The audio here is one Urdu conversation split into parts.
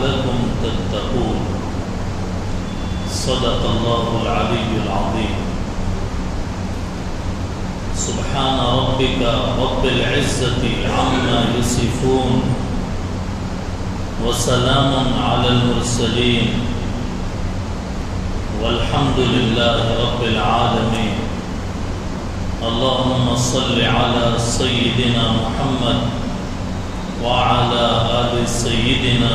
لعلكم تتقون صدق الله العلي العظيم سبحان ربك رب العزة عما يصفون وسلام على المرسلين والحمد لله رب العالمين اللهم صل على سيدنا محمد وعلى آل سيدنا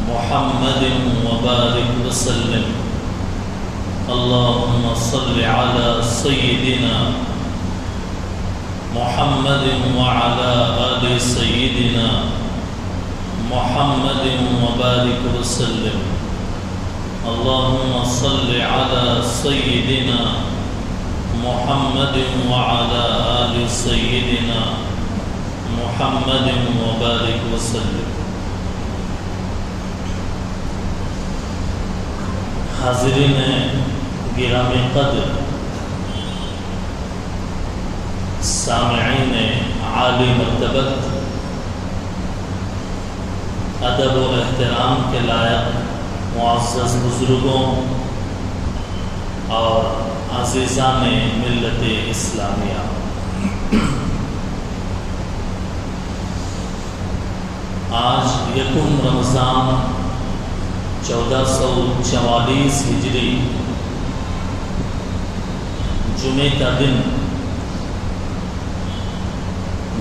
محمد وبارك وسلم اللهم صل على سيدنا محمد وعلى آل سيدنا محمد وبارك وسلم اللهم صل على سيدنا محمد وعلى آل سيدنا محمد وبارك وسلم. حاضرین گرامی قدر، سامعین عالی مرتبت، ادب و احترام کے لائق معزز بزرگوں اور عزیزان ملت اسلامیہ، آج یکم رمضان 1444 ہجری جمعے کا دن،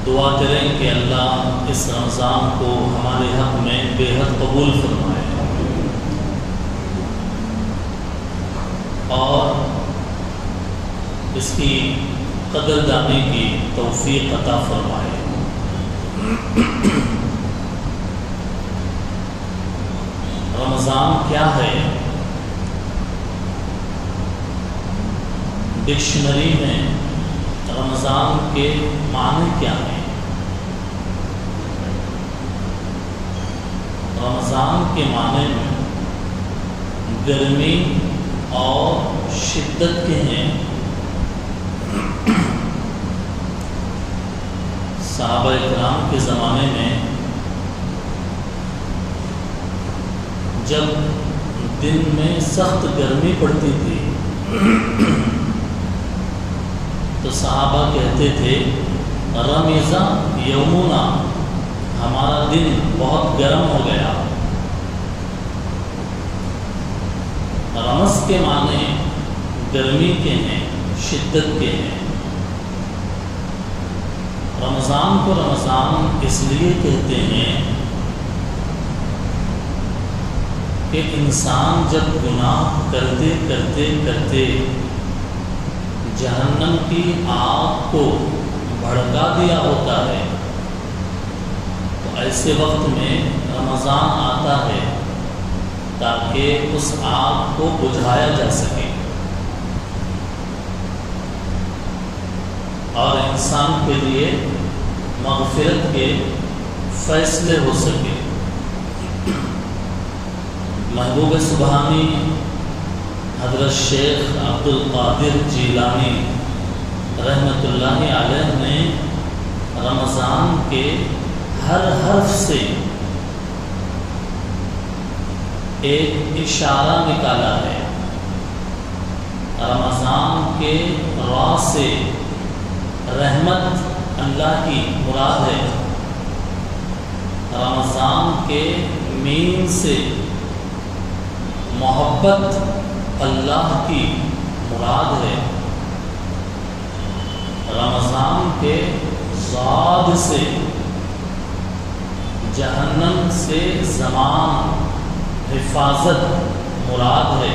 دعا کریں کہ اللہ اس رمضان کو ہمارے حق میں بے حد قبول فرمائے اور اس کی قدردانی کی توفیق عطا فرمائے. رمضان کیا ہے؟ ڈکشنری میں رمضان کے معنی کیا ہیں؟ رمضان کے معنی میں گرمی اور شدت کے ہیں. صحابہ اکرام کے زمانے میں جب دن میں سخت گرمی پڑتی تھی تو صحابہ کہتے تھے رمضا یومنا، ہمارا دن بہت گرم ہو گیا. رمض کے معنی گرمی کے ہیں، شدت کے ہیں. رمضان کو رمضان اس لیے کہتے ہیں کہ انسان جب گناہ کرتے کرتے کرتے جہنم کی آگ کو بھڑکا دیا ہوتا ہے تو ایسے وقت میں رمضان آتا ہے تاکہ اس آگ کو بجھایا جا سکے اور انسان کے لیے مغفرت کے فیصلے ہو سکے. محبوب سبحانی حضرت شیخ عبد القادر جیلانی رحمۃ اللہ علیہ نے رمضان کے ہر حرف سے ایک اشارہ نکالا ہے. رمضان کے را سے رحمت اللہ کی مراد ہے، رمضان کے میم سے محبت اللہ کی مراد ہے، رمضان کے ضاد سے جہنم سے زمان حفاظت مراد ہے،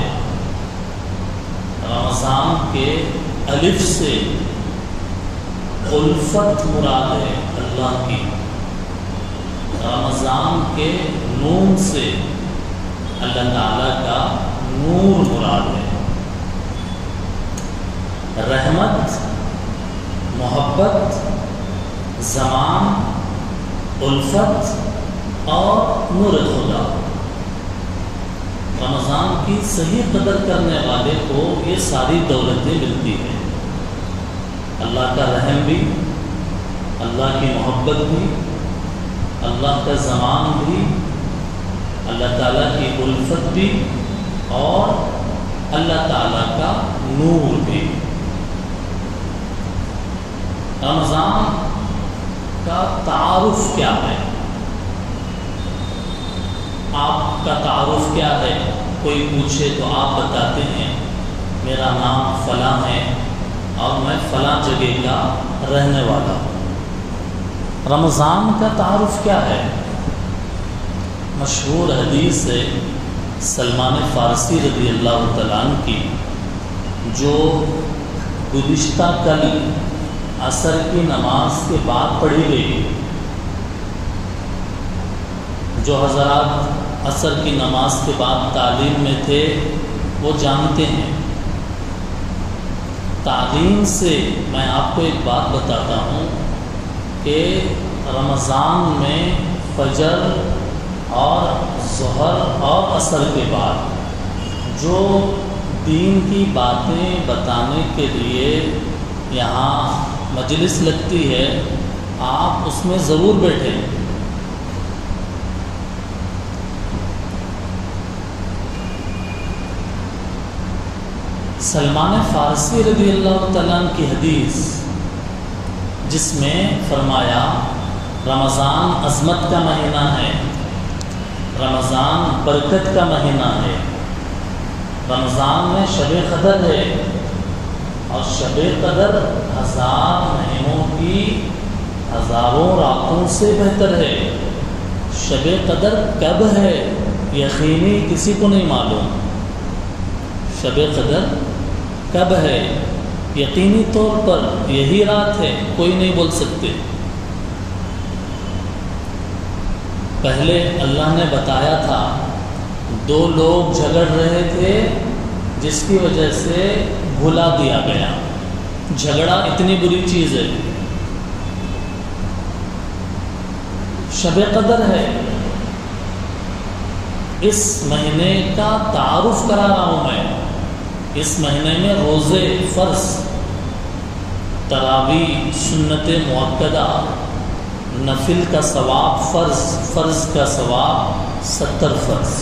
رمضان کے الف سے الفت مراد ہے اللہ کی، رمضان کے نون سے اللہ تعالیٰ کا نور مراد ہے. رحمت، محبت، زمان، الفت اور نور خدا. رمضان کی صحیح قدر کرنے والے کو یہ ساری دولتیں ملتی ہیں. اللہ کا رحم بھی، اللہ کی محبت بھی، اللہ کا زمان بھی اللہ تعالیٰ کی الفت بھی اور اللہ تعالیٰ کا نور بھی۔ رمضان کا تعارف کیا ہے؟ آپ کا تعارف کیا ہے؟ کوئی پوچھے تو آپ بتاتے ہیں میرا نام فلاں ہے اور میں فلاں جگہ کا رہنے والا ہوں۔ رمضان کا تعارف کیا ہے؟ مشہور حدیث ہے سلمان فارسی رضی اللہ تعالیٰ عنہ کی، جو گزشتہ کل عصر کی نماز کے بعد پڑھی گئی۔ جو حضرات عصر کی نماز کے بعد تعلیم میں تھے وہ جانتے ہیں۔ تعلیم سے میں آپ کو ایک بات بتاتا ہوں کہ رمضان میں فجر اور ظہر اور عصر کے بعد جو دین کی باتیں بتانے کے لیے یہاں مجلس لگتی ہے، آپ اس میں ضرور بیٹھیں۔ سلمان فارسی رضی اللہ تعالیٰ عنہ کی حدیث، جس میں فرمایا رمضان عظمت کا مہینہ ہے، رمضان برکت کا مہینہ ہے، رمضان میں شب قدر ہے، اور شب قدر 1000 مہینوں کی ہزاروں راتوں سے بہتر ہے۔ شب قدر کب ہے یقینی کسی کو نہیں معلوم۔ شب قدر کب ہے یقینی طور پر یہی رات ہے، کوئی نہیں بول سکتے۔ پہلے اللہ نے بتایا تھا 2 لوگ جھگڑ رہے تھے جس کی وجہ سے بھلا دیا گیا۔ جھگڑا اتنی بری چیز ہے۔ شب قدر ہے، اس مہینے کا تعارف کرا رہا ہوں میں۔ اس مہینے میں روزے فرض، تراویح سنت مؤکدہ، نفل کا ثواب فرض کا ثواب 70 فرض۔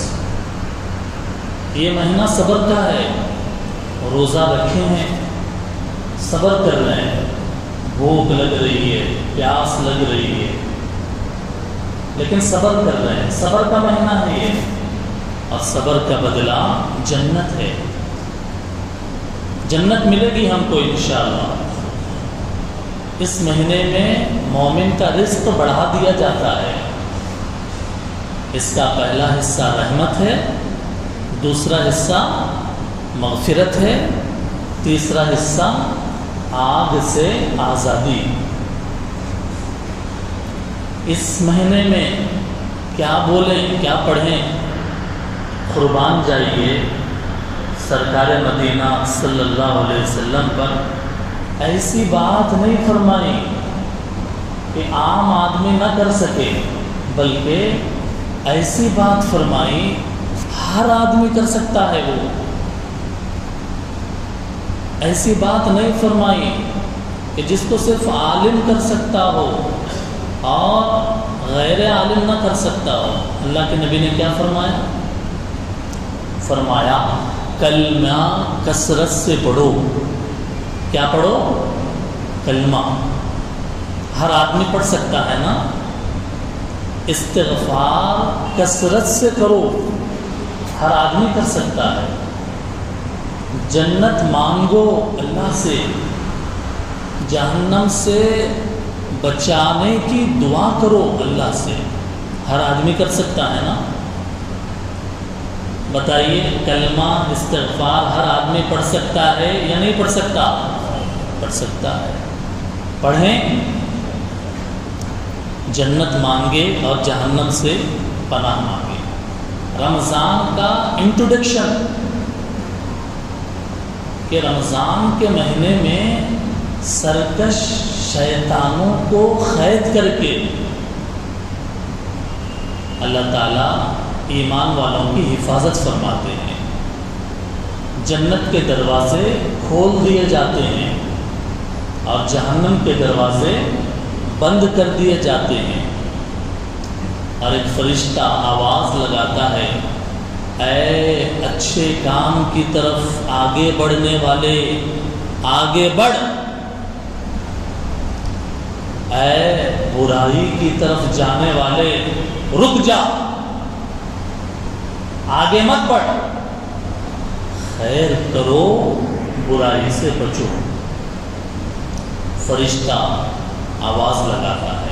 یہ مہینہ صبر کا ہے۔ روزہ رکھے ہیں، صبر کر رہے ہیں، بھوک لگ رہی ہے، پیاس لگ رہی ہے، لیکن صبر کر رہے ہیں۔ صبر کا مہینہ ہے یہ، اور صبر کا بدلہ جنت ہے۔ جنت ملے گی ہم کو انشاءاللہ۔ اس مہینے میں مومن کا رزق بڑھا دیا جاتا ہے۔ اس کا پہلا حصہ رحمت ہے، دوسرا حصہ مغفرت ہے، تیسرا حصہ آگ سے آزادی۔ اس مہینے میں کیا بولیں کیا پڑھیں؟ قربان جائیے سرکار مدینہ صلی اللہ علیہ وسلم پر ایسی بات نہیں فرمائی کہ عام آدمی نہ کر سکے، بلکہ ایسی بات فرمائی ہر آدمی کر سکتا ہے۔ وہ ایسی بات نہیں فرمائی کہ جس کو صرف عالم کر سکتا ہو اور غیر عالم نہ کر سکتا ہو۔ اللہ کے نبی نے کیا فرمایا؟ فرمایا کلمہ کثرت سے پڑھو۔ کیا پڑھو؟ کلمہ۔ ہر آدمی پڑھ سکتا ہے نا۔ استغفار کثرت سے کرو، ہر آدمی کر سکتا ہے۔ جنت مانگو اللہ سے، جہنم سے بچانے کی دعا کرو اللہ سے، ہر آدمی کر سکتا ہے نا۔ بتائیے کلمہ استغفار ہر آدمی پڑھ سکتا ہے یا نہیں پڑھ سکتا؟ پڑھ سکتا ہے۔ پڑھیں، جنت مانگے اور جہنم سے پناہ مانگے۔ رمضان کا انٹروڈکشن کہ رمضان کے مہینے میں سرکش شیطانوں کو قید کر کے اللہ تعالیٰ ایمان والوں کی حفاظت فرماتے ہیں۔ جنت کے دروازے کھول دیے جاتے ہیں اور جہنم کے دروازے بند کر دیے جاتے ہیں، اور ایک فرشتہ آواز لگاتا ہے، اے اچھے کام کی طرف آگے بڑھنے والے آگے بڑھ، اے برائی کی طرف جانے والے رک جا، آگے مت بڑھ، خیر کرو برائی سے بچو۔ فرشتہ آواز لگاتا ہے۔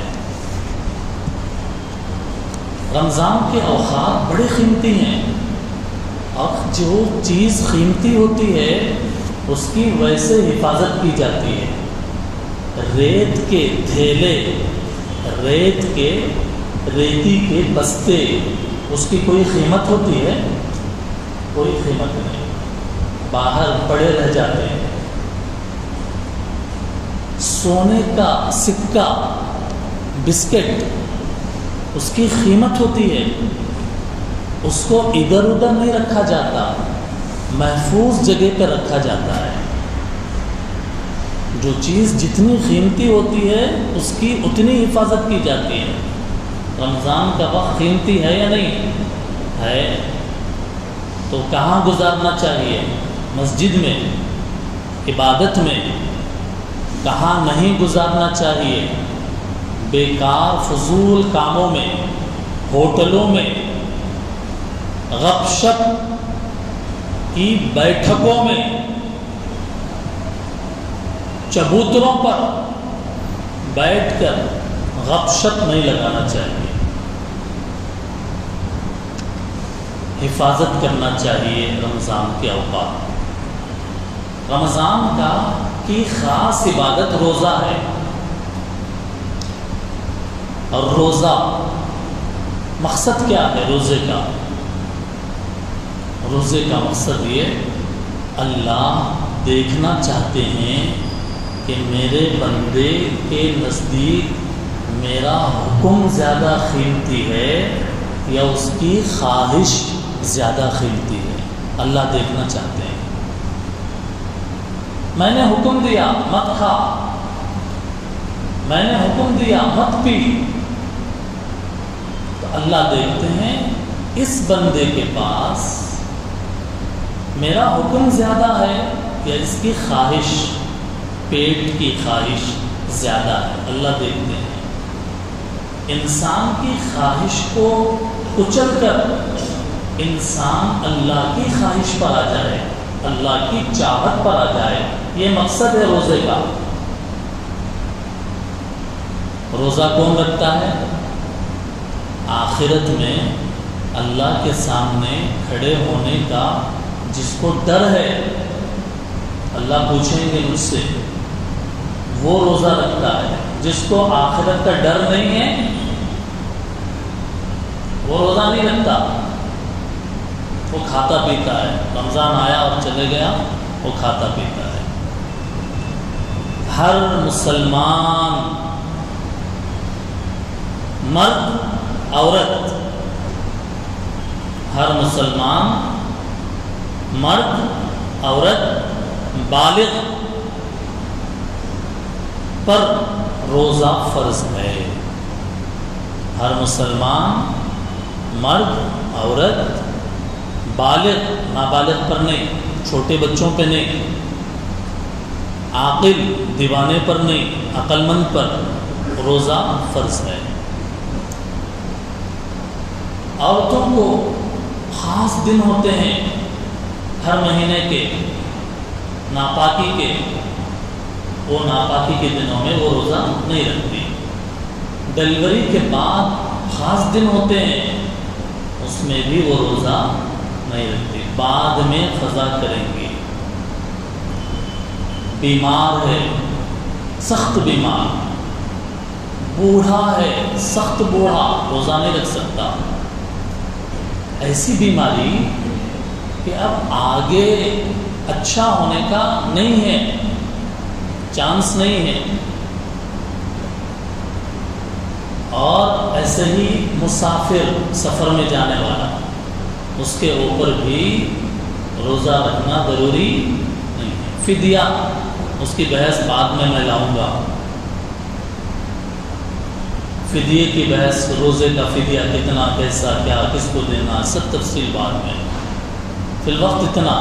رمضان کے اوقات بڑے قیمتی ہیں، اور جو چیز قیمتی ہوتی ہے اس کی ویسے حفاظت کی جاتی ہے۔ ریت کے تھیلے، ریتی کے بستے، اس کی کوئی قیمت ہوتی ہے؟ کوئی قیمت نہیں، باہر پڑے رہ جاتے ہیں۔ سونے کا سکہ، بسکٹ، اس کی قیمت ہوتی ہے، اس کو ادھر ادھر نہیں رکھا جاتا، محفوظ جگہ پر رکھا جاتا ہے۔ جو چیز جتنی قیمتی ہوتی ہے اس کی اتنی حفاظت کی جاتی ہے۔ رمضان کا وقت قیمتی ہے یا نہیں ہے؟ تو کہاں گزارنا چاہیے؟ مسجد میں، عبادت میں۔ کہاں نہیں گزارنا چاہیے؟ بیکار فضول کاموں میں، ہوٹلوں میں، غپ شپ کی بیٹھکوں میں، چبوتروں پر بیٹھ کر غپ شپ نہیں لگانا چاہیے۔ حفاظت کرنا چاہیے رمضان کے اوقات۔ رمضان کی خاص عبادت روزہ ہے، اور روزہ مقصد کیا ہے؟ روزے کا مقصد یہ اللہ دیکھنا چاہتے ہیں کہ میرے بندے کے نزدیک میرا حکم زیادہ قیمتی ہے یا اس کی خواہش زیادہ قیمتی ہے۔ اللہ دیکھنا چاہتے ہیں۔ میں نے حکم دیا مت کھا، میں نے حکم دیا مت پی، تو اللہ دیکھتے ہیں اس بندے کے پاس میرا حکم زیادہ ہے یا اس کی خواہش، پیٹ کی خواہش زیادہ ہے۔ اللہ دیکھتے ہیں۔ انسان کی خواہش کو کچل کر انسان اللہ کی خواہش پر آ جائے، اللہ کی چاہت پر آ جائے، یہ مقصد ہے روزے کا۔ روزہ کون رکھتا ہے؟ آخرت میں اللہ کے سامنے کھڑے ہونے کا جس کو ڈر ہے، اللہ پوچھیں گے مجھ سے، وہ روزہ رکھتا ہے۔ جس کو آخرت کا ڈر نہیں ہے وہ روزہ نہیں رکھتا، وہ کھاتا پیتا ہے۔ رمضان آیا اور چلے گیا، وہ کھاتا پیتا ہے۔ ہر مسلمان مرد عورت، ہر مسلمان مرد عورت بالغ پر روزہ فرض ہے۔ ہر مسلمان مرد عورت بالغ، نابالغ پر نہیں، چھوٹے بچوں پہ نہیں، عاقل دیوانے پر نہیں، عقل مند پر روزہ فرض ہے۔ عورتوں کو خاص دن ہوتے ہیں ہر مہینے کے، ناپاکی کے، وہ ناپاکی کے دنوں میں وہ روزہ نہیں رکھتی۔ ڈلیوری کے بعد خاص دن ہوتے ہیں، اس میں بھی وہ روزہ نہیں رکھتی، بعد میں قضا کریں گی۔ بیمار ہے، سخت بیمار، بوڑھا ہے، سخت بوڑھا، روزہ نہیں رکھ سکتا۔ ایسی بیماری کہ اب آگے اچھا ہونے کا نہیں ہے، چانس نہیں ہے۔ اور ایسے ہی مسافر، سفر میں جانے والا، اس کے اوپر بھی روزہ رکھنا ضروری نہیں ہے۔ فدیہ، اس کی بحث بعد میں لاؤں گا۔ فدیے کی بحث، روزے کا فدیہ کتنا، کیسا، کیا، کس کو دینا، سب تفصیل بعد میں۔ فی الوقت اتنا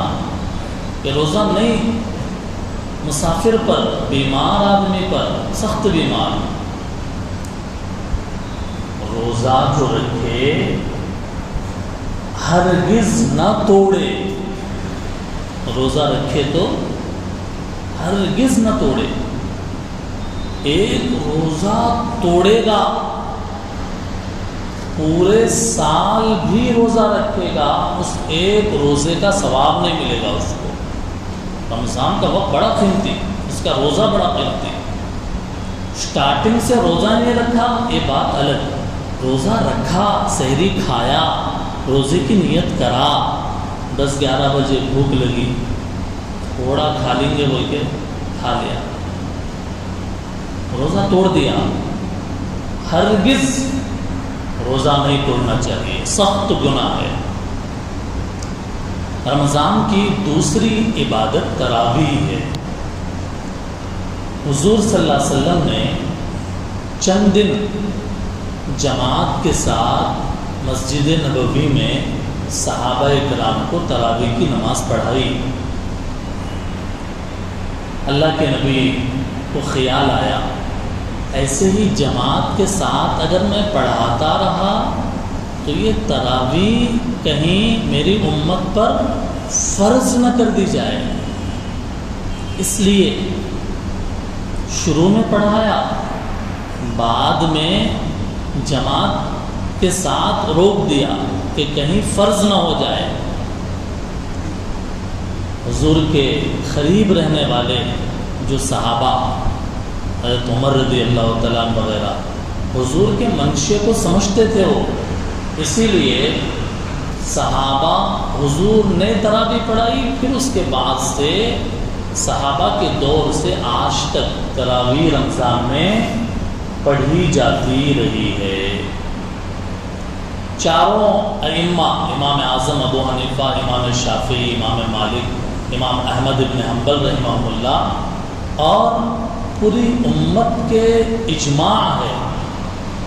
کہ روزہ نہیں، مسافر پر، بیمار آدمی پر، سخت بیمار، روزہ جو رکھے ہرگز نہ توڑے، روزہ رکھے تو ہرگز نہ توڑے۔ ایک روزہ توڑے گا پورے سال بھی روزہ رکھے گا، اس ایک روزے کا ثواب نہیں ملے گا اس کو۔ رمضان کا وقت بڑا قیمتی، اس کا روزہ بڑا قیمتی۔ سٹارٹنگ سے روزہ نہیں رکھا یہ بات الگ، روزہ رکھا، سحری کھایا، روزے کی نیت کرا، 10-11 بجے بھوک لگی، تھوڑا کھا لیں گے بول کے کھا لیا، روزہ توڑ دیا، ہرگز روزہ نہیں توڑنا چاہیے، سخت گناہ ہے۔ رمضان کی دوسری عبادت تراویح ہے۔ حضور صلی اللہ علیہ وسلم نے چند دن جماعت کے ساتھ مسجد نبوی میں صحابہ کرام کو تراویح کی نماز پڑھائی۔ اللہ کے نبی کو خیال آیا ایسے ہی جماعت کے ساتھ اگر میں پڑھاتا رہا تو یہ تراویح کہیں میری امت پر فرض نہ کر دی جائے، اس لیے شروع میں پڑھایا، بعد میں جماعت کے ساتھ روک دیا کہ کہیں فرض نہ ہو جائے۔ حضور کے قریب رہنے والے جو صحابہ، حضرت عمر رضی اللہ تعالیٰ عنہ وغیرہ، حضور کے منشے کو سمجھتے تھے وہ، اسی لیے صحابہ، حضور نے تراویح پڑھائی، پھر اس کے بعد سے صحابہ کے دور سے آج تک تراویح رمضان میں پڑھی جاتی رہی ہے۔ چاروں ائمہ، امام اعظم ابو حنیفہ، امام شافعی، امام مالک، امام احمد بن حنبل رحمہ اللہ، اور پوری امت کے اجماع ہے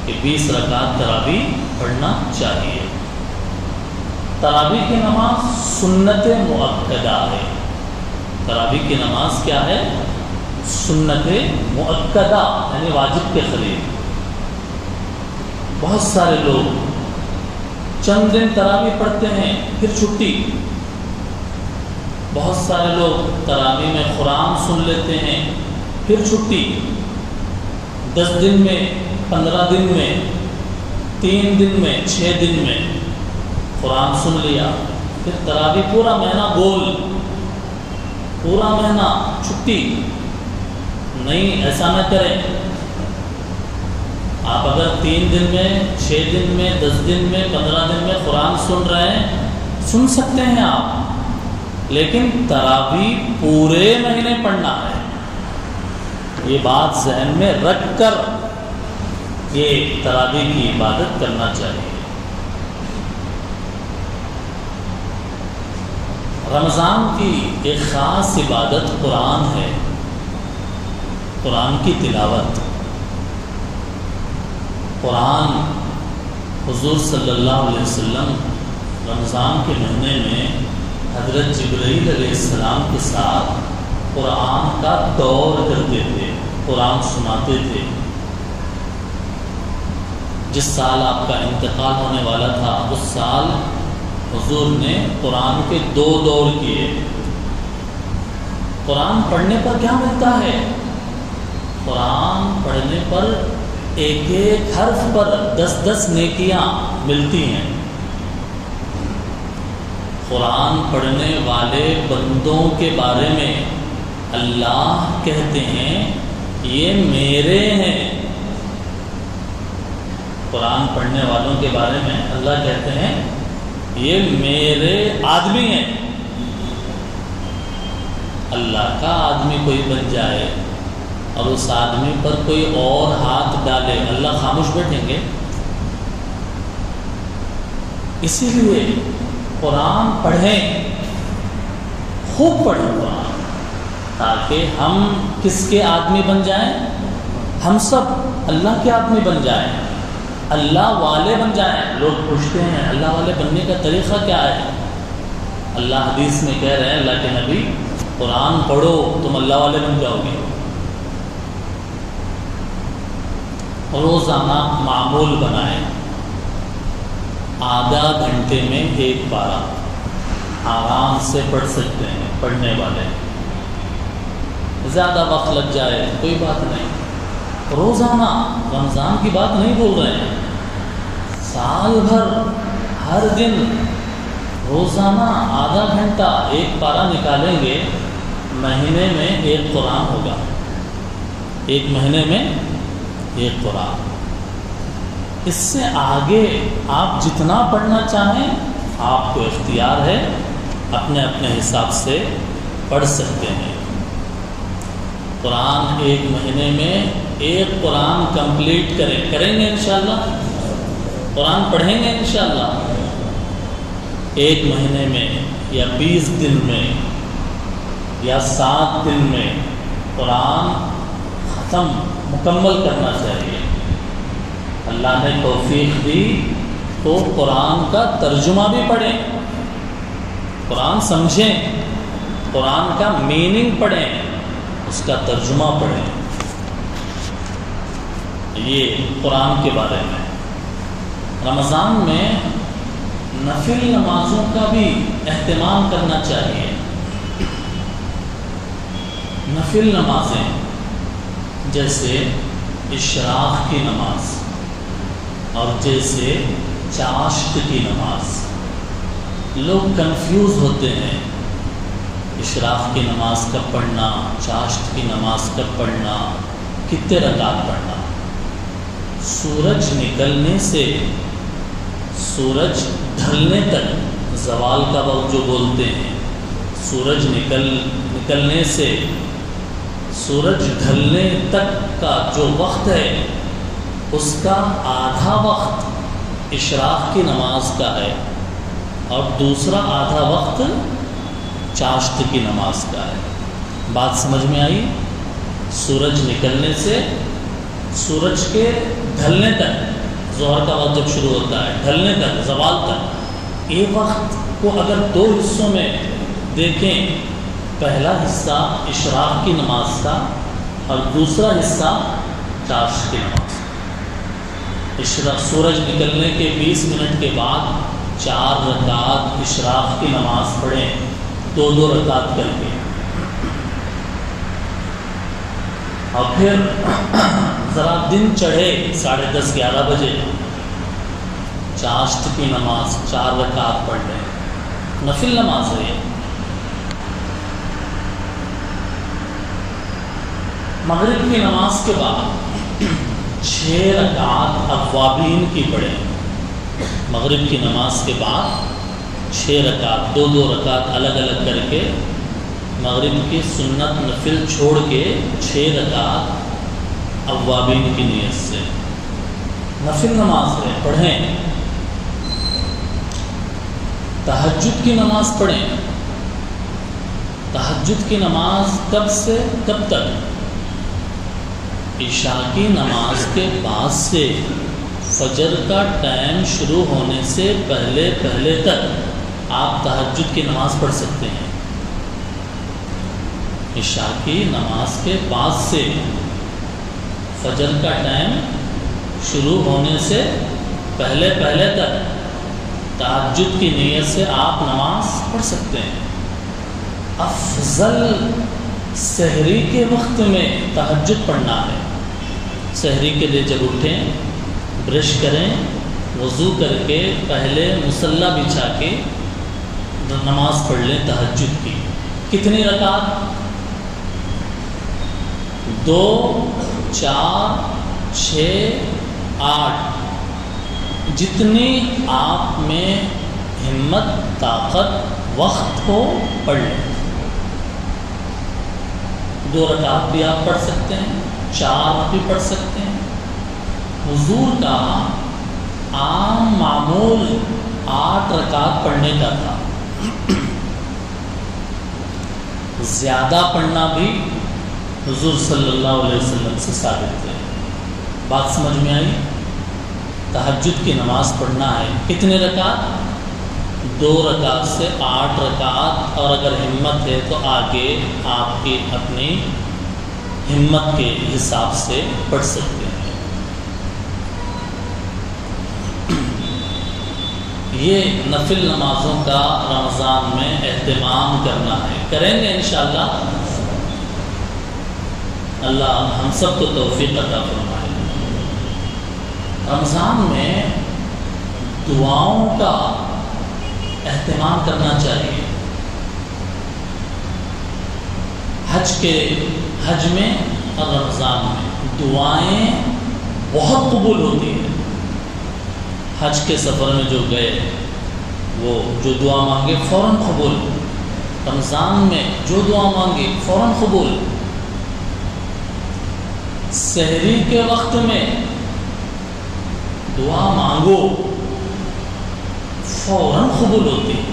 کہ 20 رکعت تراویح پڑھنا چاہیے۔ تراویح کی نماز سنت مؤکدہ ہے۔ تراویح کی نماز کیا ہے؟ سنت مؤکدہ، یعنی واجب کے قریب۔ بہت سارے لوگ چند دن تراویح پڑھتے ہیں پھر چھٹی، بہت سارے لوگ تراویح میں قرآن سن لیتے ہیں پھر چھٹی، 10 دن میں، 15 دن میں، 3 دن میں، 6 دن میں قرآن سن لیا، پھر تراویح پورا مہینہ گول، پورا مہینہ چھٹی۔ نہیں، ایسا نہ کریں۔ آپ اگر 3 دن میں، 6 دن میں، 10 دن میں، 15 دن میں قرآن سن رہے ہیں، سن سکتے ہیں آپ، لیکن تراویح پورے مہینے پڑھنا ہے۔ یہ بات ذہن میں رکھ کر یہ تراویح کی عبادت کرنا چاہیے۔ رمضان کی ایک خاص عبادت قرآن ہے، قرآن کی تلاوت۔ قرآن، حضور صلی اللہ علیہ وسلم رمضان کے مہینے میں حضرت جبرائیل علیہ السلام کے ساتھ قرآن کا دور کرتے تھے، قرآن سناتے تھے۔ جس سال آپ کا انتقال ہونے والا تھا اس سال حضور نے قرآن کے 2 دور کیے۔ قرآن پڑھنے پر کیا ملتا ہے؟ قرآن پڑھنے پر ایک ایک حرف پر 10 نیکیاں ملتی ہیں۔ قرآن پڑھنے والے بندوں کے بارے میں اللہ کہتے ہیں یہ میرے ہیں۔ قرآن پڑھنے والوں کے بارے میں اللہ کہتے ہیں یہ میرے آدمی ہیں۔ اللہ کا آدمی کوئی بن جائے اور اس آدمی پر کوئی اور ہاتھ ڈالے، اللہ خاموش بیٹھیں گے؟ اسی لیے قرآن پڑھیں، خوب پڑھیں قرآن، تاکہ ہم کس کے آدمی بن جائیں؟ ہم سب اللہ کے آدمی بن جائیں۔ اللہ والے بن جائیں. لوگ پوچھتے ہیں اللہ والے بننے کا طریقہ کیا ہے؟ اللہ حدیث میں کہہ رہے ہیں، اللہ کے نبی، قرآن پڑھو تم اللہ والے بن جاؤ گے. روزانہ معمول بنائیں، آدھا گھنٹے میں ایک پارہ آرام سے پڑھ سکتے ہیں. پڑھنے والے زیادہ وقت لگ جائے کوئی بات نہیں. روزانہ، رمضان کی بات نہیں بول رہے ہیں، سال بھر ہر دن روزانہ آدھا گھنٹہ ایک پارہ نکالیں گے، مہینے میں ایک قرآن ہوگا. ایک مہینے میں ایک قرآن. اس سے آگے آپ جتنا پڑھنا چاہیں آپ کو اختیار ہے، اپنے اپنے حساب سے پڑھ سکتے ہیں. قرآن ایک مہینے میں ایک قرآن کمپلیٹ کریں گے انشاءاللہ. قرآن پڑھیں گے انشاءاللہ. ایک مہینے میں یا 20 دن میں یا 7 دن میں قرآن ختم مکمل کرنا چاہیے. اللہ نے توفیق دی تو قرآن کا ترجمہ بھی پڑھیں، قرآن سمجھیں، قرآن کا میننگ پڑھیں، اس کا ترجمہ پڑھیں. یہ قرآن کے بارے میں. رمضان میں نفل نمازوں کا بھی اہتمام کرنا چاہیے. نفل نمازیں جیسے اشراق کی نماز اور جیسے چاشت کی نماز. لوگ کنفیوز ہوتے ہیں، اشراق کی نماز کب پڑھنا، چاشت کی نماز کب پڑھنا، کتنے رکعت پڑھنا. سورج نکلنے سے سورج ڈھلنے تک، زوال کا وقت جو بولتے ہیں، سورج نکلنے سے سورج ڈھلنے تک کا جو وقت ہے اس کا آدھا وقت اشراق کی نماز کا ہے اور دوسرا آدھا وقت چاشت کی نماز کا ہے. بات سمجھ میں آئی؟ سورج نکلنے سے سورج کے ڈھلنے تک، ظہر کا وقت جب شروع ہوتا ہے ڈھلنے تک، زوال تک، یہ وقت کو اگر 2 حصوں میں دیکھیں، پہلا حصہ اشراق کی نماز کا اور دوسرا حصہ چاشت کی نماز. سورج نکلنے کے 20 منٹ کے بعد 4 رکعت اشراق کی نماز پڑھیں، 2 رکعت کر کے. اور پھر ذرا دن چڑھے 10:30 11 بجے چاشت کی نماز 4 رکعت پڑھ لیں. نفل نماز ہے یہ. مغرب کی نماز کے بعد 6 رکعت اوابین کی پڑھیں. مغرب کی نماز کے بعد 6 رکعت، 2 رکعت الگ الگ کر کے، مغرب کی سنت نفل چھوڑ کے 6 رکعت اوابین کی نیت سے. نفل نماز ہے، پڑھیں. تہجد کی نماز پڑھیں. تہجد کی نماز کب سے کب تک؟ عشاء کی نماز کے بعد سے فجر کا ٹائم شروع ہونے سے پہلے تک آپ تہجد کی نماز پڑھ سکتے ہیں. عشاء کی نماز کے بعد سے فجر کا ٹائم شروع ہونے سے پہلے تک تہجد کی نیت سے آپ نماز پڑھ سکتے ہیں. افضل سحری کے وقت میں تہجد پڑھنا ہے. سحری کے لیے جب اٹھیں، برش کریں، وضو کر کے پہلے مصلی بچھا کے نماز پڑھ لیں تہجد کی. کتنی رکعت؟ 2 4 6 8، جتنی آپ میں ہمت طاقت وقت ہو پڑھ لیں. 2 رکعت بھی آپ پڑھ سکتے ہیں، 4 بھی پڑھ سکتے ہیں. حضور کا عام معمول 8 رکعت پڑھنے کا تھا. زیادہ پڑھنا بھی حضور صلی اللہ علیہ وسلم سے ثابت ہے. بات سمجھ میں آئی؟ تہجد کی نماز پڑھنا ہے، کتنے رکعت؟ 2 رکعت سے 8 رکعت، اور اگر ہمت ہے تو آگے آپ کی اپنی ہمت کے حساب سے پڑھ سکتے ہیں۔ یہ نفل نمازوں کا رمضان میں اہتمام کرنا ہے، کریں گے انشاءاللہ۔ اللہ ہم سب کو توفیق عطا فرمائے۔ رمضان میں دعاؤں کا اہتمام کرنا چاہیے۔ حج میں اور رمضان میں دعائیں بہت قبول ہوتی ہیں۔ حج کے سفر میں جو گئے وہ جو دعا مانگے فوراً قبول، رمضان میں جو دعا مانگے فوراً قبول، سحری کے وقت میں دعا مانگو فوراً قبول ہوتی ہے،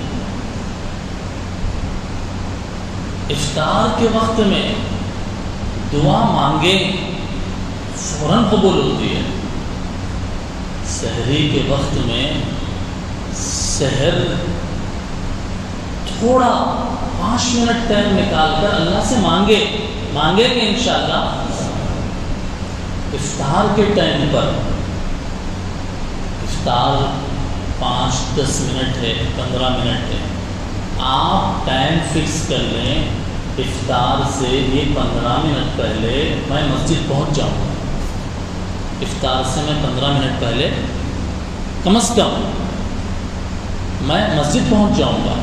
افطار کے وقت میں دعا مانگے فوراً قبول ہوتی ہے، سحری کے وقت میں سحر تھوڑا 5 منٹ ٹائم نکال کر اللہ سے مانگیں گے انشاءاللہ۔ افطار کے ٹائم پر، افطار 5-10 منٹ ہے، 15 منٹ ہے، آپ ٹائم فکس کر لیں، افطار سے یہ 15 منٹ پہلے میں مسجد پہنچ جاؤں گا۔ افطار سے میں 15 منٹ پہلے کم از کم میں مسجد پہنچ جاؤں گا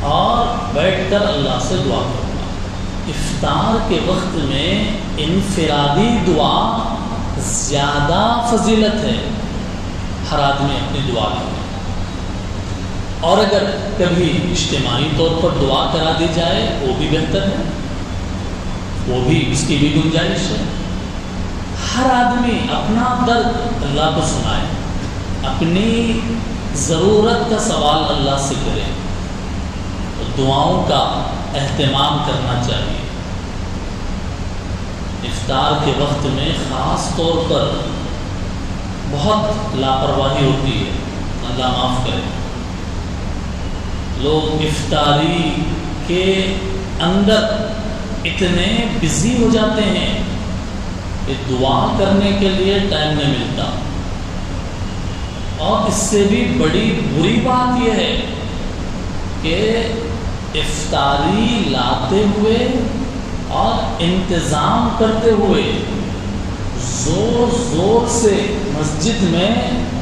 اور بیٹھ کر اللہ سے دعا کروں گا۔ افطار کے وقت میں انفرادی دعا زیادہ فضیلت ہے، ہر آدمی اپنی دعا کرے، اور اگر کبھی اجتماعی طور پر دعا کرا دی جائے وہ بھی بہتر ہے، وہ بھی اس کی بھی گنجائش ہے۔ ہر آدمی اپنا درد اللہ کو سنائے، اپنی ضرورت کا سوال اللہ سے کرے، دعاؤں کا اہتمام کرنا چاہیے۔ افطار کے وقت میں خاص طور پر بہت لاپرواہی ہوتی ہے، اللہ معاف کرے۔ لوگ افطاری کے اندر اتنے بزی ہو جاتے ہیں کہ دعا کرنے کے لیے ٹائم نہیں ملتا، اور اس سے بھی بڑی بری بات یہ ہے کہ افطاری لاتے ہوئے اور انتظام کرتے ہوئے زور زور سے مسجد میں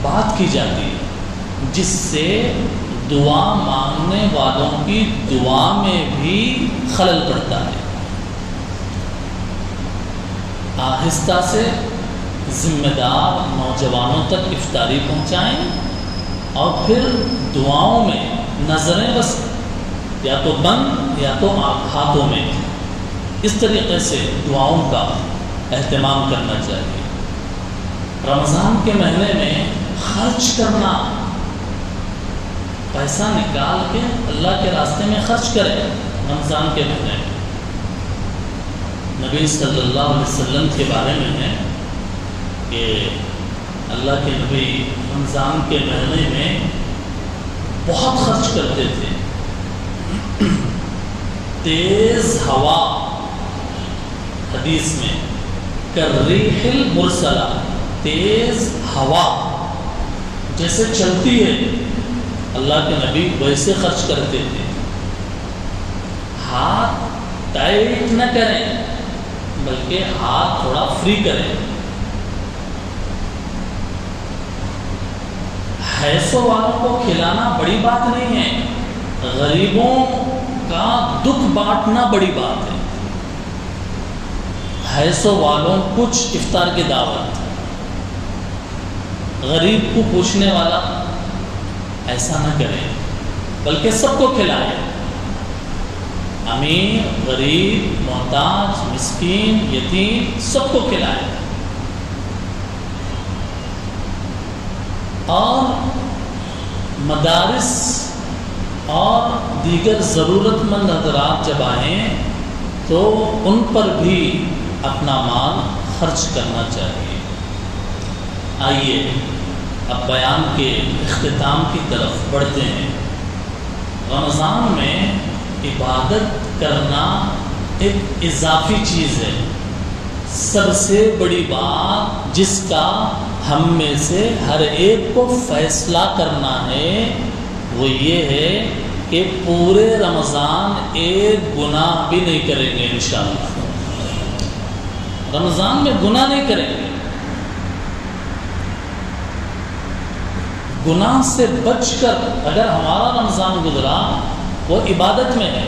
بات کی جاتی ہے، جس سے دعا مانگنے والوں کی دعا میں بھی خلل پڑتا ہے۔ آہستہ سے ذمہ دار نوجوانوں تک افطاری پہنچائیں، اور پھر دعاؤں میں نظریں بس یا تو بند یا تو ہاتھوں میں، اس طریقے سے دعاؤں کا اہتمام کرنا چاہیے۔ رمضان کے مہینے میں خرچ کرنا، پیسہ نکال کے اللہ کے راستے میں خرچ کریں۔ رمضان کے مہینے میں نبی صلی اللہ علیہ وسلم کے بارے میں ہے کہ اللہ کے نبی رمضان کے مہینے میں بہت خرچ کرتے تھے۔ تیز ہوا، حدیث میں کالریح المرسلہ، تیز ہوا جیسے چلتی ہے اللہ کے نبی ویسے خرچ کرتے تھے۔ ہاتھ ٹائٹ نہ کریں بلکہ ہاتھ تھوڑا فری کریں۔ حیثو والوں کو کھلانا بڑی بات نہیں ہے، غریبوں کا دکھ بانٹنا بڑی بات ہے۔ حیثو والوں کچھ افطار کی دعوت، غریب کو پوچھنے والا ایسا نہ کرے بلکہ سب کو کھلائے، امیر غریب محتاج مسکین یتیم سب کو کھلائے۔ اور مدارس اور دیگر ضرورت مند حضرات جب آئیں تو ان پر بھی اپنا مال خرچ کرنا چاہیے۔ آئیے اب بیان کے اختتام کی طرف بڑھتے ہیں۔ رمضان میں عبادت کرنا ایک اضافی چیز ہے۔ سب سے بڑی بات جس کا ہم میں سے ہر ایک کو فیصلہ کرنا ہے وہ یہ ہے کہ پورے رمضان ایک گناہ بھی نہیں کریں گے انشاءاللہ۔ رمضان میں گناہ نہیں کریں گے۔ گناہ سے بچ کر اگر ہمارا رمضان گزرا وہ عبادت میں ہے۔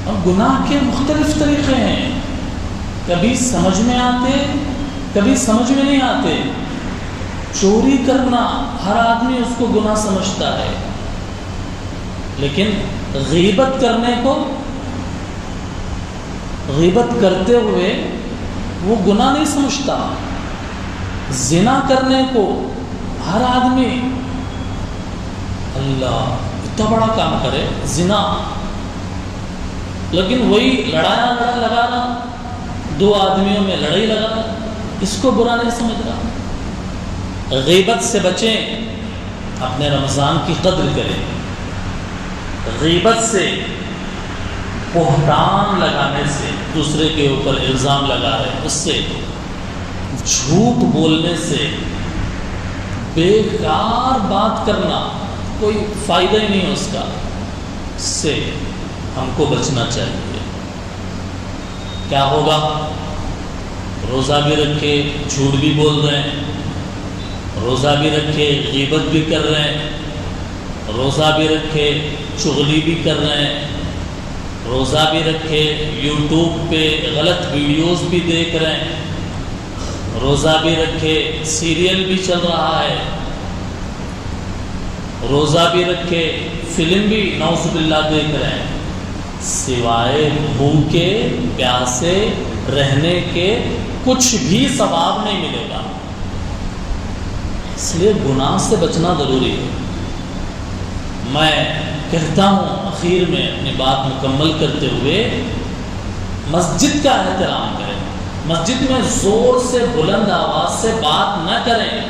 اور گناہ کے مختلف طریقے ہیں، کبھی سمجھ میں آتے کبھی سمجھ میں نہیں آتے۔ چوری کرنا ہر آدمی اس کو گناہ سمجھتا ہے، لیکن غیبت کرنے کو، غیبت کرتے ہوئے وہ گناہ نہیں سمجھتا۔ زنا کرنے کو ہر آدمی اللہ اتنا بڑا کام کرے زنا، لیکن وہی لڑایا لگانا، دو آدمیوں میں لڑائی لگانا، اس کو برا نہیں سمجھ رہا۔ غیبت سے بچیں، اپنے رمضان کی قدر کریں۔ غیبت سے، بہتان لگانے سے، دوسرے کے اوپر الزام لگا رہے اس سے، جھوٹ بولنے سے، بیکار بات کرنا، کوئی فائدہ ہی نہیں اس کا، اس سے ہم کو بچنا چاہیے۔ کیا ہوگا؟ روزہ بھی رکھے جھوٹ بھی بول رہے ہیں، روزہ بھی رکھے غیبت بھی کر رہے ہیں، روزہ بھی رکھے چغلی بھی کر رہے ہیں، روزہ بھی رکھے یوٹیوب پہ غلط ویڈیوز بھی دیکھ رہے ہیں، روزہ بھی رکھے سیریل بھی چل رہا ہے، روزہ بھی رکھے فلم بھی نعوذ باللہ دیکھ رہے ہیں، سوائے بھوکے پیاسے رہنے کے کچھ بھی ثواب نہیں ملے گا۔ اس لیے گناہ سے بچنا ضروری ہے۔ میں کہتا ہوں اخیر میں اپنی بات مکمل کرتے ہوئے، مسجد کا احترام کریں۔ مسجد میں زور سے بلند آواز سے بات نہ کریں۔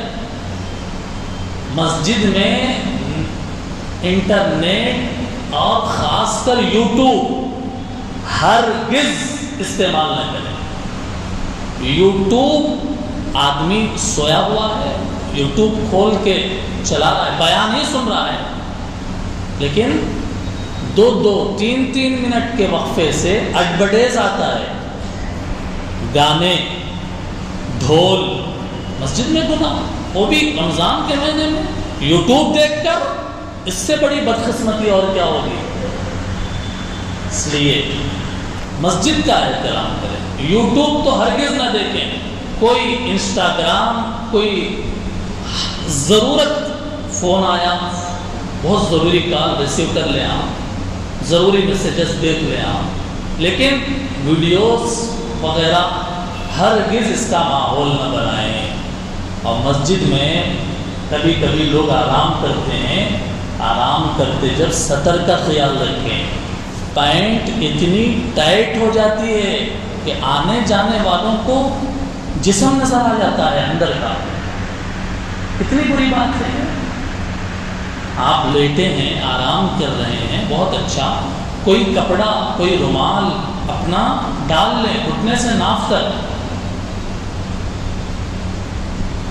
مسجد میں انٹرنیٹ اور خاص کر یوٹیوب ہرگز استعمال نہ کریں۔ یوٹیوب آدمی سویا ہوا ہے، یوٹیوب کھول کے چلا رہا ہے، بیان ہی سن رہا ہے، لیکن 2-3 منٹ کے وقفے سے ایڈورٹائز آتا ہے، گانے، ڈھول، مسجد میں گناہ، وہ بھی رمضان کے مہینے میں یوٹیوب دیکھ کر، اس سے بڑی بدقسمتی اور کیا ہوگی۔ اس لیے مسجد کا احترام کریں۔ یوٹیوب تو ہرگز نہ دیکھیں۔ کوئی انسٹاگرام، کوئی ضرورت فون آیا، بہت ضروری کال ریسیو کر لیں آپ، ضروری میسیجز دیکھ لیں آپ، لیکن ویڈیوز وغیرہ ہرگز اس کا ماحول نہ بنائیں۔ اور مسجد میں کبھی کبھی لوگ آرام کرتے ہیں، آرام کرتے جب سطر کا خیال رکھیں۔ پینٹ اتنی ٹائٹ ہو جاتی ہے کہ آنے جانے والوں کو جسم نظر آ جاتا ہے اندر کا، اتنی بری بات ہے۔ آپ لیٹے ہیں، آرام کر رہے ہیں، بہت اچھا، کوئی کپڑا، کوئی رومال اپنا ڈال لیں گھٹنے سے ناف تک،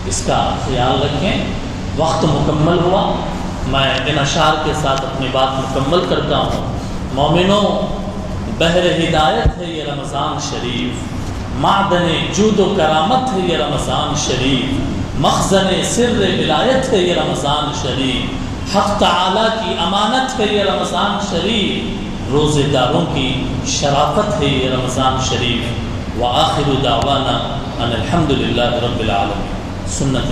اس کا خیال رکھیں۔ وقت مکمل ہوا، میں ان اشعار کے ساتھ اپنی بات مکمل کرتا ہوں۔ مومنوں، بحر ہدایت ہے یہ رمضان شریف، معدن جود و کرامت ہے یہ رمضان شریف، مخزن سر ولایت ہے یہ رمضان شریف، حق تعالی کی امانت ہے یہ رمضان شریف، روزے داروں کی شرافت ہے یہ رمضان شریف۔ وآخر دعوانا ان الحمد للہ رب العالمین۔ سنت